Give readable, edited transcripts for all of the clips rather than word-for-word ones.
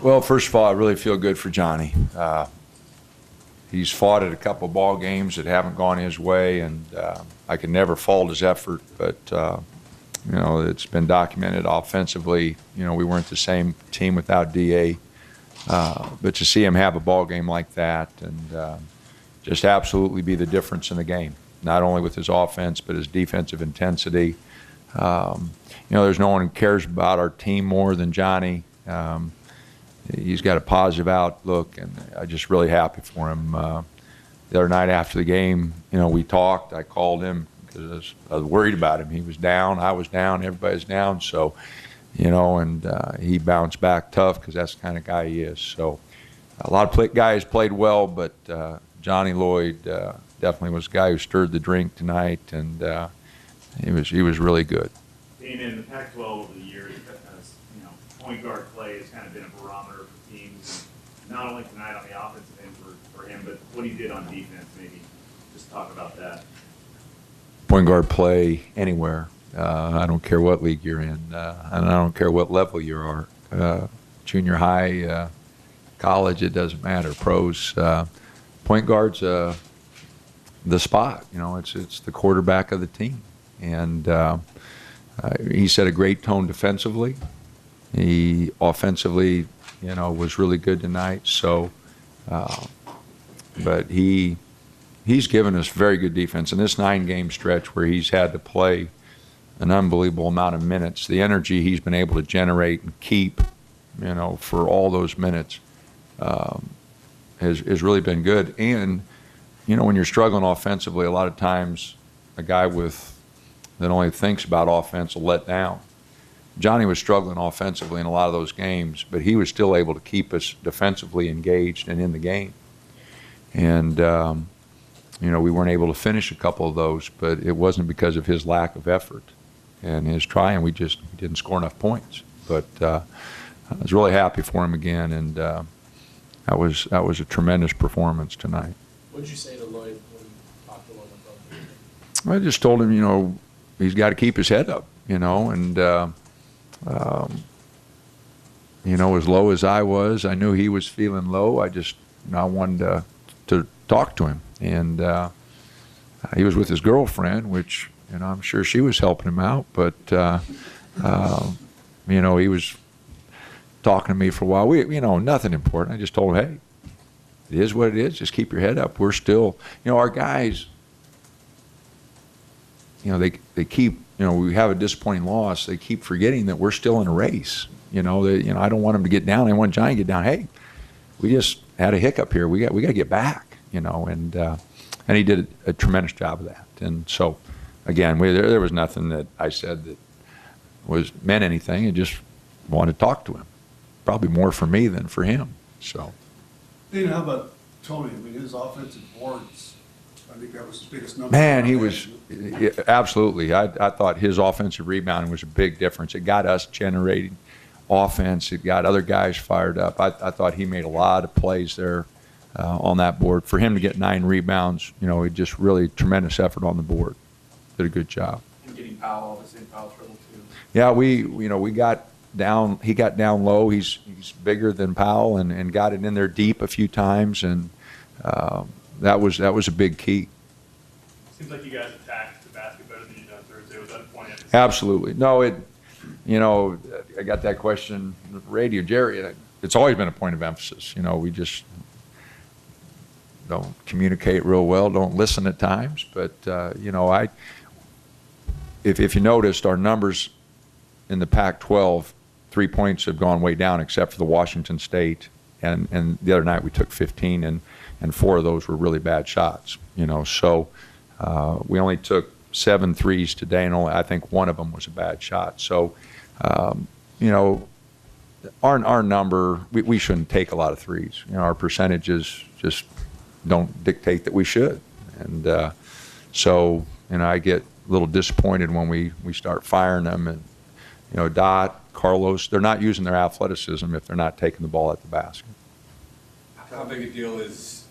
Well, first of all, I really feel good for Johnny. He's fought at a couple of ball games that haven't gone his way, and I can never fault his effort. But it's been documented offensively. We weren't the same team without Da. But to see him have a ball game like that and just absolutely be the difference in the game, not only with his offense but his defensive intensity. There's no one who cares about our team more than Johnny. He's got a positive outlook, and I'm just really happy for him. The other night after the game, we talked. I called him because I was worried about him. He was down, I was down, everybody's down. So, and he bounced back tough because that's the kind of guy he is. So a lot of guys played well, but Johnny Lloyd definitely was the guy who stirred the drink tonight, and he was really good. Being in the Pac-12 over the years, point guard play has kind of been a barometer for teams, not only tonight on the offensive end for him, but what he did on defense. Maybe just talk about that. Point guard play anywhere. I don't care what league you're in, and I don't care what level you are. Junior high, college, it doesn't matter. Pros, point guard's the spot. It's the quarterback of the team, and he set a great tone defensively. He offensively, was really good tonight. So, but he's given us very good defense in this 9-game stretch where he's had to play an unbelievable amount of minutes. The energy he's been able to generate and keep, for all those minutes, has really been good. And when you're struggling offensively, a lot of times a guy that only thinks about offense will let down. Johnny was struggling offensively in a lot of those games, but he was still able to keep us defensively engaged and in the game. And, we weren't able to finish a couple of those, but it wasn't because of his lack of effort and his trying. We just didn't score enough points. But I was really happy for him again, and that was a tremendous performance tonight. What did you say to Lloyd when you talked to him about the game? I just told him, he's got to keep his head up, and as low as I was, I knew he was feeling low. I wanted to talk to him, and he was with his girlfriend, which I'm sure she was helping him out. But he was talking to me for a while. Nothing important. I just told him, hey, it is what it is. Just keep your head up. We're still, our guys. They keep. We have a disappointing loss. They keep forgetting that we're still in a race. I don't want them to get down. I want Johnny to get down. Hey, we just had a hiccup here. We got to get back. And he did a tremendous job of that. And so, again, there was nothing that I said that meant anything. I just wanted to talk to him. Probably more for me than for him. So. How about Tony? His offensive boards. I think that was his biggest number. Man, he was absolutely. I thought his offensive rebounding was a big difference. It got us generating offense. It got other guys fired up. I thought he made a lot of plays there on that board. For him to get 9 rebounds, it just really tremendous effort on the board. Did a good job. And getting Powell, obviously, in foul trouble too. Yeah, we got down. He got down low. He's bigger than Powell and got it in there deep a few times, and that was a big key. Seems like you guys attacked the basket better than you done Thursday. Was that a point? Absolutely. No, I got that question on the radio, Jerry, and it's always been a point of emphasis. We just don't communicate real well, don't listen at times. But, if you noticed, our numbers in the Pac-12, 3 points have gone way down except for the Washington State. And the other night we took 15, and 4 of those were really bad shots. So we only took 7 threes today, and I think 1 of them was a bad shot. So, our number, we shouldn't take a lot of threes. Our percentages just don't dictate that we should. And so, I get a little disappointed when we start firing them. And, Dot, Carlos, they're not using their athleticism if they're not taking the ball at the basket. How big a deal is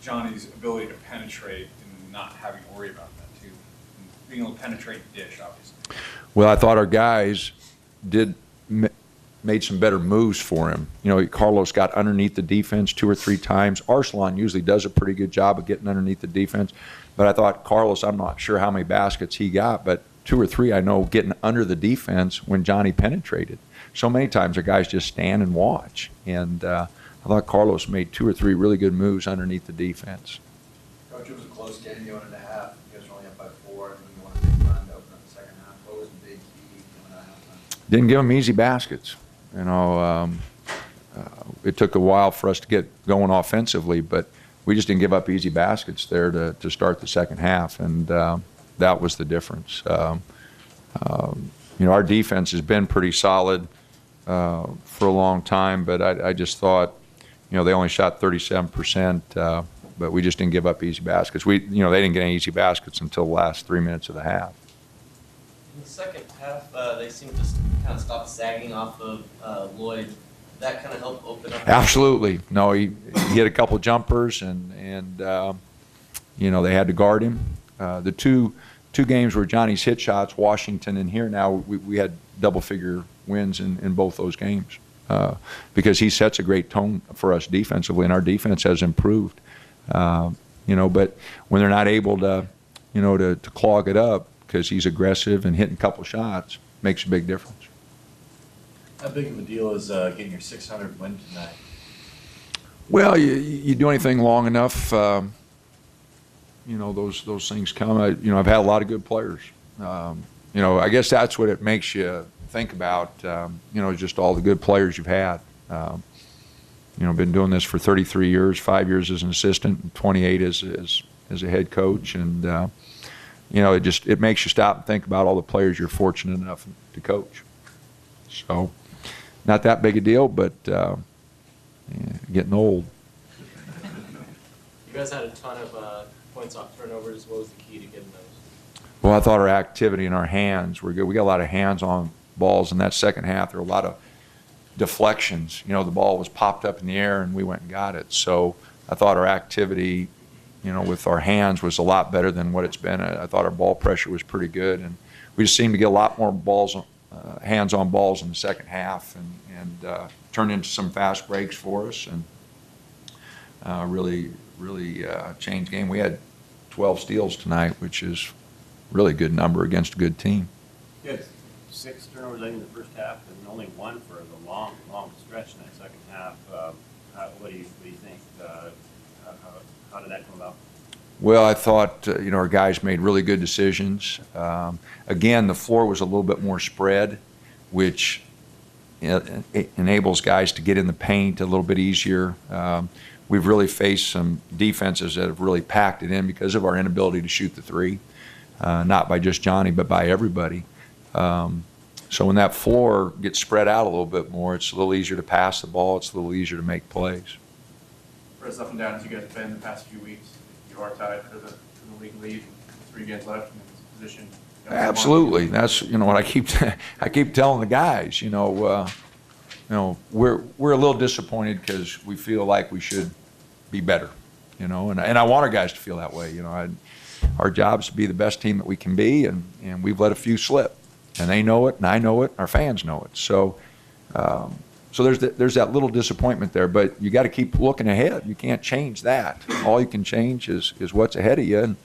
Johnny's ability to penetrate and not having to worry about that, too? And being able to penetrate and dish, obviously. Well, I thought our guys did made some better moves for him. You know, Carlos got underneath the defense 2 or 3 times. Arsalan usually does a pretty good job of getting underneath the defense. But I thought Carlos, I'm not sure how many baskets he got, but 2 or 3 I know getting under the defense when Johnny penetrated. So many times the guys just stand and watch. And I thought Carlos made 2 or 3 really good moves underneath the defense. Coach, it was a close game. You wanted to have. You guys were only up by 4, and you wanted a big run to open up the second half. What was the big key coming out of halftime? Didn't give them easy baskets. You know, it took a while for us to get going offensively, but we just didn't give up easy baskets there to start the second half, and that was the difference. You know, our defense has been pretty solid for a long time, but I just thought, you know, they only shot 37%, but we just didn't give up easy baskets. They didn't get any easy baskets until the last 3 minutes of the half. In the second half, they seemed to kind of stop sagging off of Lloyd. Did that kind of help open up? Absolutely. No, he hit a couple jumpers, and you know, they had to guard him. The two games where Johnny's hit shots, Washington and here now, we had double-figure wins in both those games because he sets a great tone for us defensively, and our defense has improved. You know, but when they're not able to, you know, to clog it up because he's aggressive and hitting a couple shots, makes a big difference. How big of a deal is getting your 600 win tonight? Well, you do anything long enough, you know, those things come. I've had a lot of good players. You know, I guess that's what it makes you think about, you know, just all the good players you've had. You know, been doing this for 33 years, 5 years as an assistant, and 28 as a head coach, and you know, it makes you stop and think about all the players you're fortunate enough to coach. So, not that big a deal, but yeah, getting old. You guys had a ton of points off turnovers. What was the key to getting those? Well, I thought our activity in our hands were good. We got a lot of hands-on balls in that second half. There were a lot of deflections. You know, the ball was popped up in the air, and we went and got it. So I thought our activity, you know, with our hands was a lot better than what it's been. I thought our ball pressure was pretty good, and we just seemed to get a lot more balls, hands-on balls in the second half, and turned into some fast breaks for us, and really changed the game. We had 12 steals tonight, which is really a good number against a good team. You had 6 turnovers in the first half and only 1 for the long stretch in that second half. What do you think? How did that come about? Well, I thought, you know, our guys made really good decisions. Again, the floor was a little bit more spread, which it enables guys to get in the paint a little bit easier. We've really faced some defenses that have really packed it in because of our inability to shoot the three, not by just Johnny, but by everybody. So when that floor gets spread out a little bit more, it's a little easier to pass the ball. It's a little easier to make plays. For as up and down as you guys have been the past few weeks, you are tied for the league lead, 3 games left in this position. Absolutely. That's, you know, what I keep telling the guys. You know, we're a little disappointed because we feel like we should be better. You know, and I want our guys to feel that way. You know, our job is to be the best team that we can be, and we've let a few slip, and they know it, and I know it, our fans know it. So, so there's that little disappointment there, but you got to keep looking ahead. You can't change that. All you can change is what's ahead of you, and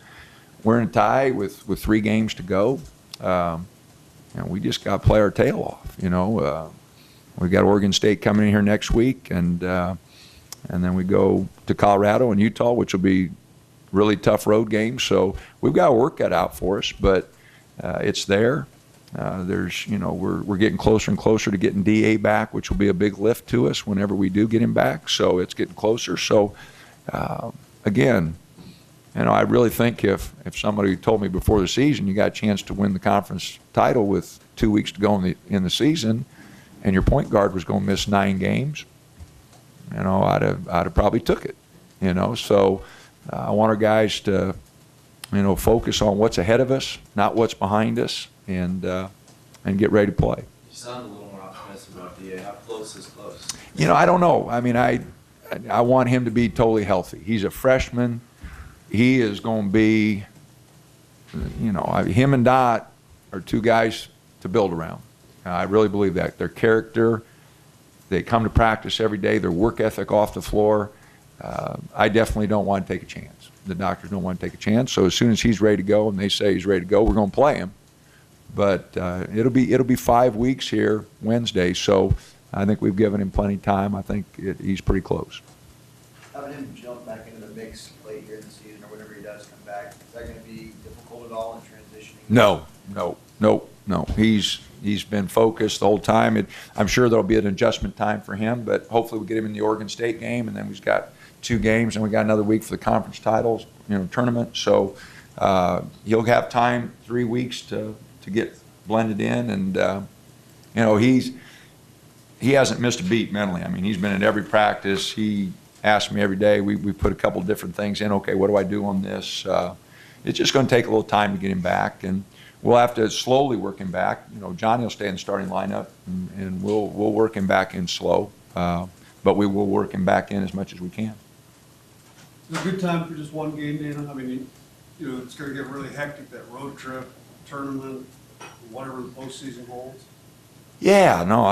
we're in a tie with 3 games to go. And we just got to play our tail off. You know, we've got Oregon State coming in here next week, and then we go to Colorado and Utah, which will be really tough road games. So we've got work cut out for us, but it's there. There's, you know, we're getting closer and closer to getting DA back, which will be a big lift to us whenever we do get him back. So it's getting closer. So again, you know, I really think if somebody told me before the season you got a chance to win the conference title with 2 weeks to go in the season, and your point guard was going to miss 9 games, you know, I'd have probably took it. You know, so I want our guys to, you know, focus on what's ahead of us, not what's behind us, and get ready to play. You sound a little more optimistic about DA. How close is close? You know, I don't know. I mean, I want him to be totally healthy. He's a freshman. He is going to be, you know, him and Dot are 2 guys to build around. I really believe that. Their character, They come to practice every day. Their work ethic off the floor. I definitely don't want to take a chance. The doctors don't want to take a chance. So as soon as he's ready to go and they say he's ready to go, we're going to play him. But it'll be 5 weeks here Wednesday. So I think we've given him plenty of time. I think he's pretty close. Having him jump back into the mix late here in the season or whenever he does come back, is that going to be difficult at all in transitioning? No. He's been focused the whole time. I'm sure there'll be an adjustment time for him, but hopefully we'll get him in the Oregon State game, and then we've got 2 games, and we got another week for the conference titles, tournament. So he'll have time, 3 weeks to get blended in, and he hasn't missed a beat mentally. I mean, he's been at every practice. He asks me every day. We put a couple different things in. Okay, what do I do on this? It's just going to take a little time to get him back, and we'll have to slowly work him back. Johnny will stay in the starting lineup, and we'll work him back in slow, but we will work him back in as much as we can. Is it a good time for just one game, Dana? I mean, it's going to get really hectic, that road trip, tournament, whatever the postseason holds. Yeah, no,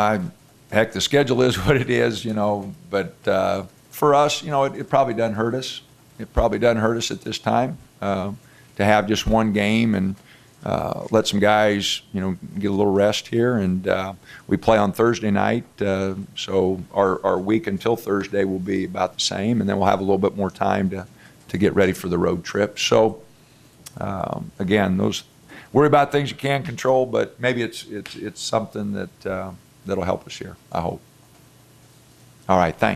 heck, the schedule is what it is, but for us, it probably doesn't hurt us. It probably doesn't hurt us at this time to have just one game and let some guys, get a little rest here. And we play on Thursday night, so our week until Thursday will be about the same, and then we'll have a little bit more time to get ready for the road trip. So, again, worry about things you can't control, but maybe it's something that'll help us here, I hope. All right, thanks.